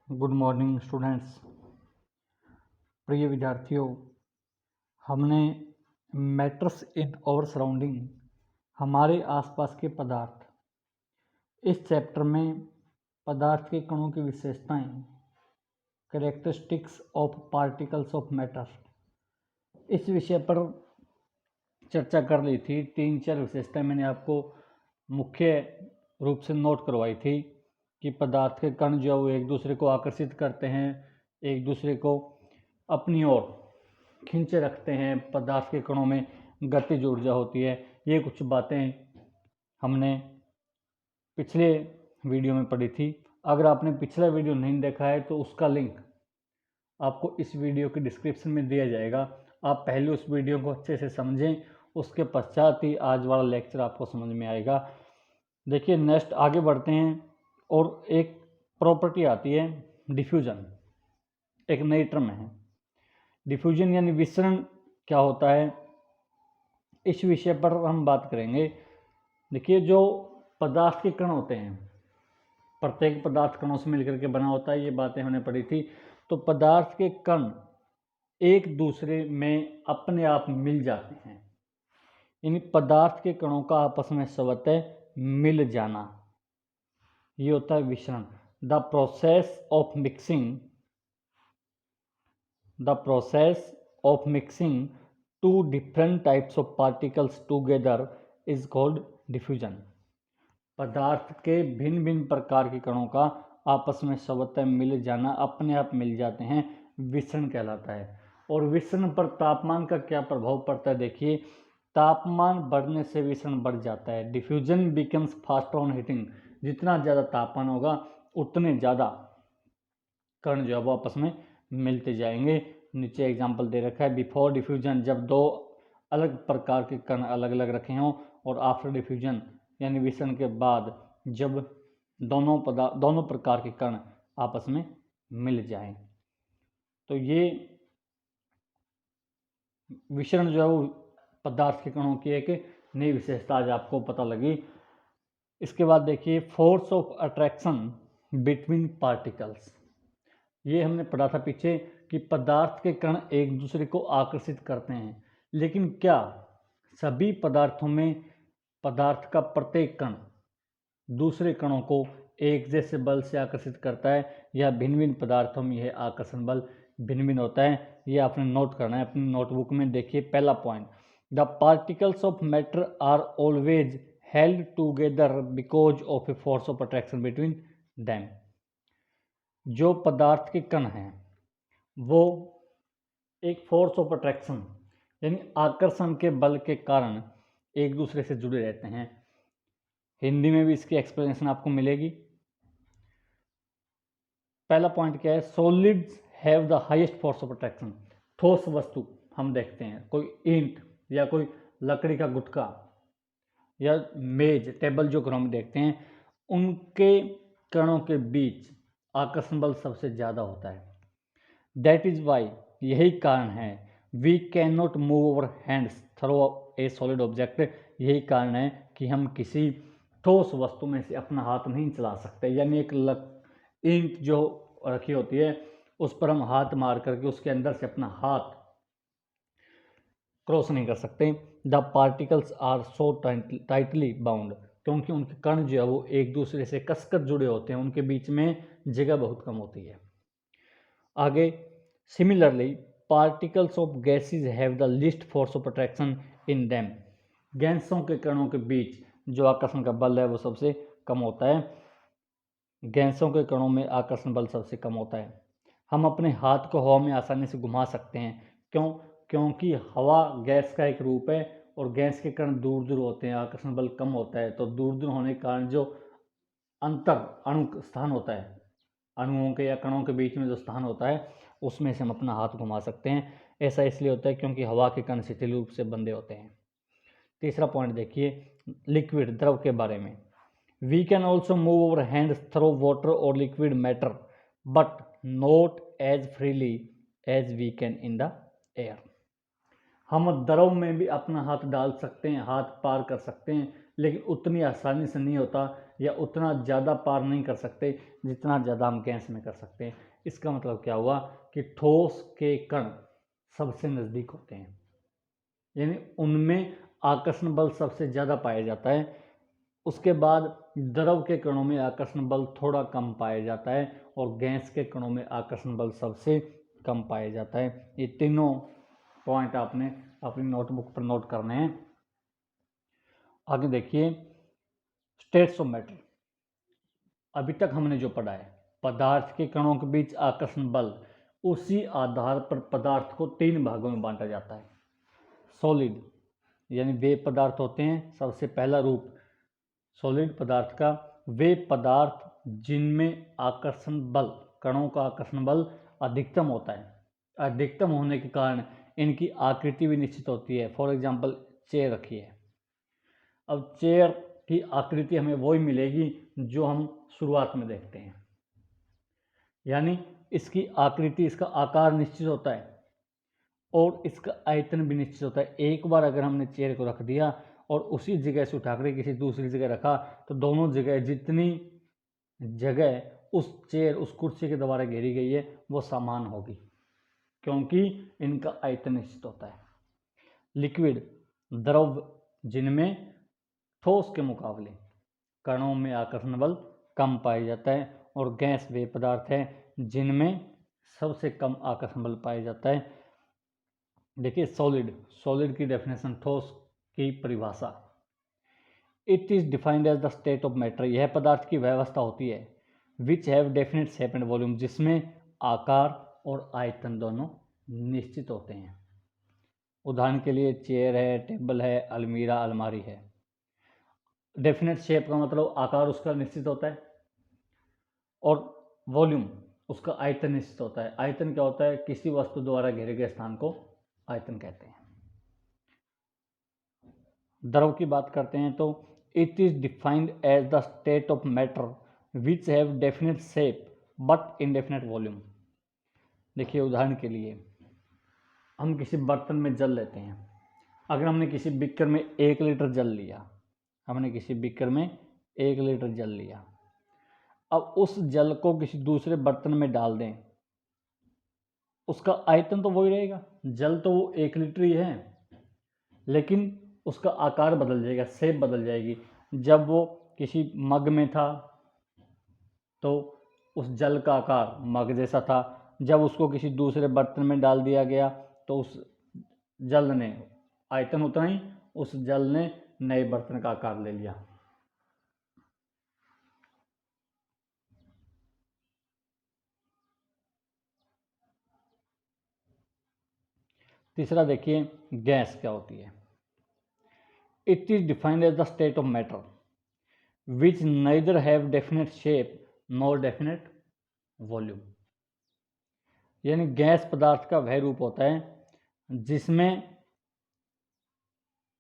Good morning students. प्रिय विद्यार्थियों, हमने मैटर्स इन आवर सराउंडिंग, हमारे आसपास के पदार्थ, इस चैप्टर में पदार्थ के कणों की विशेषताएं, characteristics of particles of matter, इस विषय पर चर्चा कर ली थी। 3-4 विशेषताएं मैंने आपको मुख्य रूप से नोट करवाई थी कि पदार्थ के कण जो वो एक दूसरे को आकर्षित करते हैं, एक दूसरे को अपनी ओर खींचे रखते हैं, पदार्थ के कणों में गतिज ऊर्जा होती है। ये कुछ बातें हमने पिछले वीडियो में पढ़ी थी। अगर आपने पिछला वीडियो नहीं देखा है तो उसका लिंक आपको इस वीडियो के डिस्क्रिप्शन में दिया जाएगा। आप पहले उस वीडियो को अच्छे से समझें, उसके पश्चात ही आज वाला लेक्चर आपको समझ में आएगा। देखिए, नेक्स्ट आगे बढ़ते हैं और एक प्रॉपर्टी आती है डिफ्यूजन, एक नई टर्म है। डिफ्यूजन यानी विसरण क्या होता है, इस विषय पर हम बात करेंगे। देखिए, जो पदार्थ के कण होते हैं, प्रत्येक पदार्थ कणों से मिलकर के बना होता है, ये बातें हमने पढ़ी थी। तो पदार्थ के कण एक दूसरे में अपने आप मिल जाते हैं, यानी पदार्थ के कणों का आपस में स्वतः मिल जाना, ये होता है विसरण। The process of mixing two different types of particles together is called diffusion. पदार्थ के भिन्न भिन्न प्रकार के कणों का आपस में स्वतः मिल जाना, अपने आप मिल जाते हैं, विसरण कहलाता है। और विसरण पर तापमान का क्या प्रभाव पड़ता है? देखिए, तापमान बढ़ने से विसरण बढ़ जाता है। Diffusion becomes faster on heating. जितना ज़्यादा तापमान होगा उतने ज़्यादा कण जो है वो आपस में मिलते जाएंगे। नीचे एग्जाम्पल दे रखा है। बिफोर डिफ्यूजन, जब दो अलग प्रकार के कण अलग अलग रखे हों, और आफ्टर डिफ्यूजन यानी विसरण के बाद जब दोनों प्रकार के कण आपस में मिल जाएं। तो ये विसरण जो है वो पदार्थ के कणों की एक नई विशेषता आज आपको पता लगी। इसके बाद देखिए, force of attraction between particles. ये हमने पढ़ा था पीछे कि पदार्थ के कण एक दूसरे को आकर्षित करते हैं, लेकिन क्या सभी पदार्थों में पदार्थ का प्रत्येक कण दूसरे कणों को एक जैसे बल से आकर्षित करता है, या भिन्न भिन्न पदार्थों में यह आकर्षण बल भिन्न भिन्न होता है? ये आपने नोट करना है अपनी नोटबुक में। देखिए, पहला point, the particles of matter are always held together because of a force of attraction between them. जो पदार्थ के कण हैं वो एक फोर्स ऑफ अट्रैक्शन यानी आकर्षण के बल के कारण एक दूसरे से जुड़े रहते हैं। हिंदी में भी इसकी एक्सप्लेनेशन आपको मिलेगी। पहला पॉइंट क्या है? Solids have the highest force of attraction. ठोस वस्तु हम देखते हैं, कोई ईंट या कोई लकड़ी का गुटका या मेज टेबल जो हम देखते हैं, उनके कणों के बीच आकर्षण बल सबसे ज़्यादा होता है। दैट इज वाई, यही कारण है, we can not move our hands through a solid object. यही कारण है कि हम किसी ठोस वस्तु में से अपना हाथ नहीं चला सकते, यानी एक ईंट जो रखी होती है उस पर हम हाथ मार करके उसके अंदर से अपना हाथ क्रॉस नहीं कर सकते। The particles are so tightly bound, क्योंकि उनके कण जो है वो एक दूसरे से कसकर जुड़े होते हैं, उनके बीच में जगह बहुत कम होती है। आगे, similarly particles of gases have the least force of attraction in them. गैसों के कणों के बीच जो आकर्षण का बल है वो सबसे कम होता है। गैसों के कणों में आकर्षण बल सबसे कम होता है। हम अपने हाथ को हवा में आसानी से घुमा सकते हैं। क्यों? क्योंकि हवा गैस का एक रूप है और गैस के कण दूर दूर होते हैं, आकर्षण बल कम होता है। तो दूर दूर होने के कारण जो अंतर अणु स्थान होता है, अणुओं के या कणों के बीच में जो स्थान होता है, उसमें से हम अपना हाथ घुमा सकते हैं। ऐसा इसलिए होता है क्योंकि हवा के कण शिथिल रूप से बंधे होते हैं। तीसरा पॉइंट देखिए, लिक्विड द्रव के बारे में। We can also move our hands through water or liquid matter, but not as freely as we can in the air. हम द्रव में भी अपना हाथ डाल सकते हैं, हाथ पार कर सकते हैं, लेकिन उतनी आसानी से नहीं होता या उतना ज़्यादा पार नहीं कर सकते जितना ज़्यादा हम गैस में कर सकते हैं। इसका मतलब क्या हुआ कि ठोस के कण सबसे नज़दीक होते हैं, यानी उनमें आकर्षण बल सबसे ज़्यादा पाया जाता है। उसके बाद द्रव के कणों में आकर्षण बल थोड़ा कम पाया जाता है और गैस के कणों में आकर्षण बल सबसे कम पाया जाता है। ये तीनों पॉइंट आपने अपनी नोटबुक पर नोट करने हैं। आगे देखिए स्टेट्स ऑफ मैटर। अभी तक हमने जो पढ़ा है पदार्थ के कणों के बीच आकर्षण बल, उसी आधार पर पदार्थ को 3 भागों में बांटा जाता है। सॉलिड यानी वे पदार्थ होते हैं, सबसे पहला रूप सॉलिड पदार्थ का, वे पदार्थ जिनमें आकर्षण बल, कणों का आकर्षण बल अधिकतम होता है। अधिकतम होने के कारण इनकी आकृति भी निश्चित होती है। फॉर एग्जांपल चेयर रखी है, अब चेयर की आकृति हमें वही मिलेगी जो हम शुरुआत में देखते हैं, यानी इसकी आकृति, इसका आकार निश्चित होता है और इसका आयतन भी निश्चित होता है। एक बार अगर हमने चेयर को रख दिया और उसी जगह से उठाकर किसी दूसरी जगह रखा तो दोनों जगह जितनी जगह उस चेयर, उस कुर्सी के द्वारा घेरी गई है वो समान होगी, क्योंकि इनका आयतन निश्चित होता है। लिक्विड द्रव जिनमें ठोस के मुकाबले कणों में आकर्षण बल कम पाया जाता है, और गैस वे पदार्थ है जिनमें सबसे कम आकर्षण बल पाया जाता है। देखिए सॉलिड की डेफिनेशन, ठोस की परिभाषा, it is defined as the state of matter. यह पदार्थ की व्यवस्था होती है which have definite shape and volume, जिसमें आकार और आयतन दोनों निश्चित होते हैं। उदाहरण के लिए चेयर है, टेबल है, अलमीरा, अलमारी है। डेफिनेट शेप का मतलब आकार उसका निश्चित होता है और वॉल्यूम उसका आयतन निश्चित होता है। आयतन क्या होता है? किसी वस्तु द्वारा घेरे गए स्थान को आयतन कहते हैं। द्रव की बात करते हैं तो it is defined as the state of matter which have definite shape but indefinite volume. देखिए उदाहरण के लिए हम किसी बर्तन में जल लेते हैं। अगर हमने किसी बीकर में 1 लीटर जल लिया, हमने किसी बीकर में 1 लीटर जल लिया, अब उस जल को किसी दूसरे बर्तन में डाल दें, उसका आयतन तो वही रहेगा, जल तो वो 1 लीटर ही है, लेकिन उसका आकार बदल जाएगा, शेप बदल जाएगी। जब वो किसी मग में था तो उस जल का आकार मग जैसा था, जब उसको किसी दूसरे बर्तन में डाल दिया गया तो उस जल ने आयतन उतना ही, उस जल ने नए बर्तन का आकार ले लिया। तीसरा देखिए गैस क्या होती है। It is defined as the state of matter which neither have definite shape nor definite volume. यानी गैस पदार्थ का वह रूप होता है जिसमें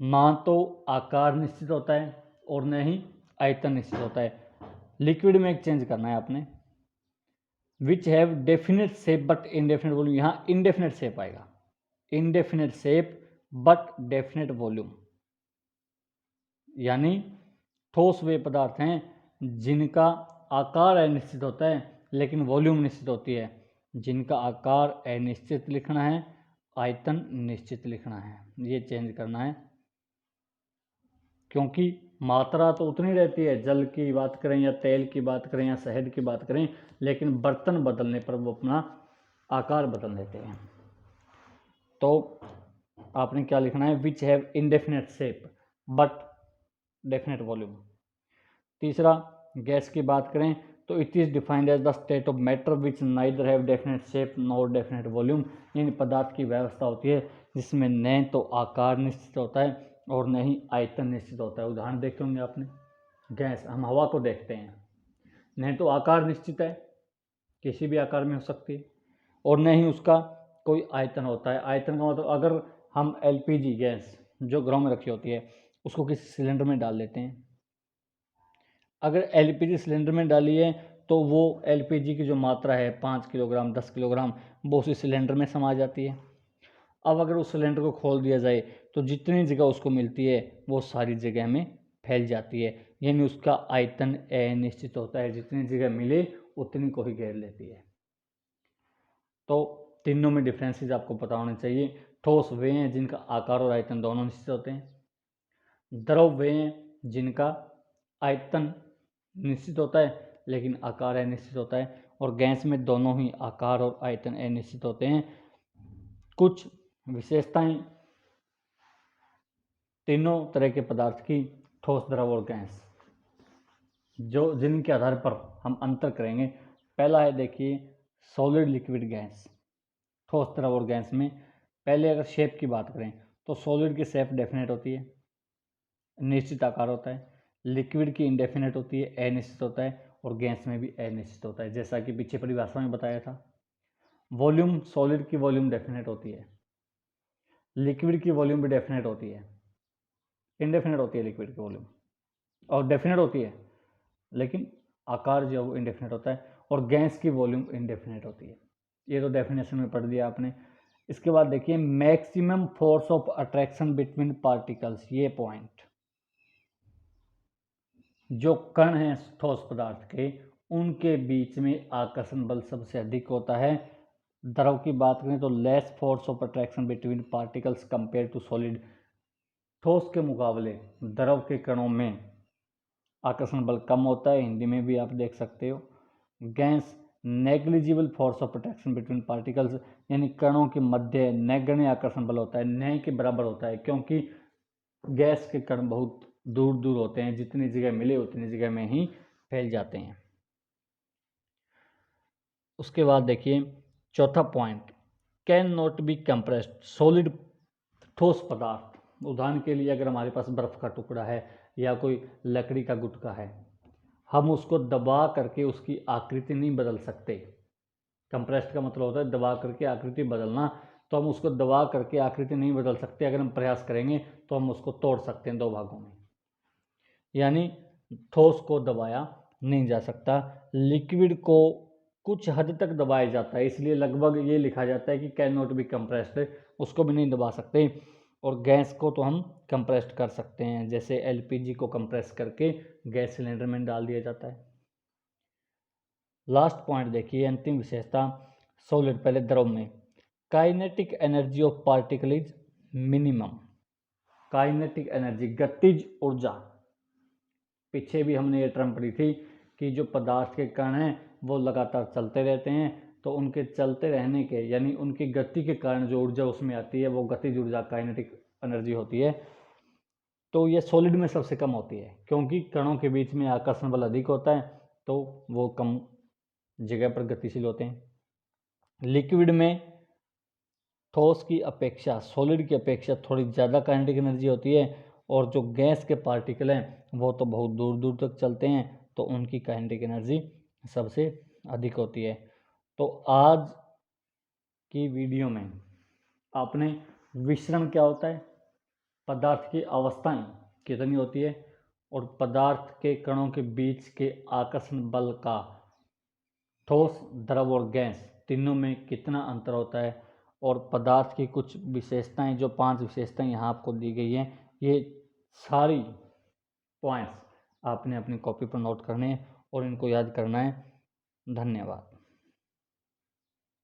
ना तो आकार निश्चित होता है और न ही आयतन निश्चित होता है। लिक्विड में एक चेंज करना है आपने, विच have definite shape but indefinite volume. यहाँ इनडेफिनेट शेप आएगा, indefinite shape but definite volume, यानी ठोस वे पदार्थ हैं जिनका आकार अनिश्चित होता है लेकिन वॉल्यूम निश्चित होती है। जिनका आकार अनिश्चित लिखना है, आयतन निश्चित लिखना है, ये चेंज करना है, क्योंकि मात्रा तो उतनी रहती है, जल की बात करें या तेल की बात करें या शहद की बात करें, लेकिन बर्तन बदलने पर वो अपना आकार बदल देते हैं। तो आपने क्या लिखना है? Which have indefinite shape but definite volume. तीसरा गैस की बात करें तो it is defined as the state of matter which neither have definite shape nor definite volume. यानी पदार्थ की व्यवस्था होती है जिसमें न तो आकार निश्चित होता है और न ही आयतन निश्चित होता है। उदाहरण देखे होंगे आपने, गैस, हम हवा को देखते हैं, न तो आकार निश्चित है, किसी भी आकार में हो सकती है, और न ही उसका कोई आयतन होता है। आयतन का मतलब अगर हम LPG गैस जो घरों में रखी होती है उसको किसी सिलेंडर में डाल लेते हैं, अगर LPG सिलेंडर में डाली है तो वो LPG की जो मात्रा है 5 किलोग्राम 10 किलोग्राम वो उसी सिलेंडर में समा जाती है। अब अगर उस सिलेंडर को खोल दिया जाए तो जितनी जगह उसको मिलती है वो सारी जगह में फैल जाती है। यानी उसका आयतन अनिश्चित होता है, जितनी जगह मिले उतनी को ही घेर लेती है। तो तीनों में डिफरेंसेस आपको पता होने चाहिए। ठोस वे हैं जिनका आकार और आयतन दोनों निश्चित होते हैं। द्रव वे हैं जिनका आयतन निश्चित होता है लेकिन आकार अनिश्चित होता है। और गैस में दोनों ही आकार और आयतन अनिश्चित होते हैं। कुछ विशेषताएं तीनों तरह के पदार्थ की, ठोस, द्रव और गैस, जो जिनके आधार पर हम अंतर करेंगे। पहला है देखिए सॉलिड, लिक्विड, गैस। ठोस, द्रव और गैस में पहले अगर शेप की बात करें तो सॉलिड की शेप डेफिनेट होती है, निश्चित आकार होता है। लिक्विड की इनडेफिनेट होती है, अनिश्चित होता है। और गैस में भी अनिश्चित होता है, जैसा कि पीछे परिभाषा में बताया था। वॉल्यूम, सॉलिड की वॉल्यूम डेफिनेट होती है, लिक्विड की वॉल्यूम भी डेफिनेट होती है, इनडेफिनेट होती है लिक्विड की वॉल्यूम, और डेफिनेट होती है लेकिन आकार जो है वो इनडेफिनेट होता है। और गैस की वॉल्यूम इनडेफिनेट होती है। ये तो डेफिनेशन में पढ़ दिया आपने। इसके बाद देखिए maximum force of attraction between particles. ये पॉइंट, जो कण हैं ठोस पदार्थ के, उनके बीच में आकर्षण बल सबसे अधिक होता है। द्रव की बात करें तो less force of attraction between particles compare to solid. ठोस के मुकाबले द्रव के कणों में आकर्षण बल कम होता है, हिंदी में भी आप देख सकते हो। Gas, negligible force of attraction between particles, यानी कणों के मध्य नगण्य आकर्षण बल होता है, न के बराबर होता है, क्योंकि गैस के कण बहुत दूर दूर होते हैं, जितनी जगह मिले उतनी जगह में ही फैल जाते हैं। उसके बाद देखिए चौथा point, can not be compressed. Solid, ठोस पदार्थ, उदाहरण के लिए अगर हमारे पास बर्फ का टुकड़ा है या कोई लकड़ी का गुटका है, हम उसको दबा करके उसकी आकृति नहीं बदल सकते। कंप्रेस्ड का मतलब होता है दबा करके आकृति बदलना। तो हम उसको दबा करके आकृति नहीं बदल सकते। अगर हम प्रयास करेंगे तो हम उसको तोड़ सकते हैं दो भागों में, यानी ठोस को दबाया नहीं जा सकता। लिक्विड को कुछ हद तक दबाया जाता है, इसलिए लगभग ये लिखा जाता है कि कैन नॉट बी कंप्रेस्ड, उसको भी नहीं दबा सकते। और गैस को तो हम कंप्रेस्ड कर सकते हैं, जैसे एलपीजी को कंप्रेस करके गैस सिलेंडर में डाल दिया जाता है। लास्ट पॉइंट देखिए, अंतिम विशेषता सॉलिड, पहले द्रव में kinetic energy of particle is minimum. Kinetic energy, गतिज ऊर्जा, पीछे भी हमने ये टर्म पढ़ी थी कि जो पदार्थ के कण हैं वो लगातार चलते रहते हैं, तो उनके चलते रहने के यानी उनकी गति के कारण जो ऊर्जा उसमें आती है वो गतिज ऊर्जा, काइनेटिक एनर्जी होती है। तो ये सॉलिड में सबसे कम होती है, क्योंकि कणों के बीच में आकर्षण बल अधिक होता है, तो वो कम जगह पर गतिशील होते हैं। लिक्विड में ठोस की अपेक्षा, सॉलिड की अपेक्षा थोड़ी ज़्यादा काइनेटिक एनर्जी होती है। और जो गैस के पार्टिकल हैं वो तो बहुत दूर दूर तक चलते हैं, तो उनकी काइनेटिक एनर्जी सबसे अधिक होती है। तो आज की वीडियो में आपने विसरण क्या होता है, पदार्थ की अवस्थाएं कितनी होती है, और पदार्थ के कणों के बीच के आकर्षण बल का ठोस, द्रव और गैस तीनों में कितना अंतर होता है, और पदार्थ की कुछ विशेषताएं, जो 5 विशेषताएं यहाँ आपको दी गई हैं, ये सारी पॉइंट्स आपने अपनी कॉपी पर नोट करने हैं और इनको याद करना है। धन्यवाद।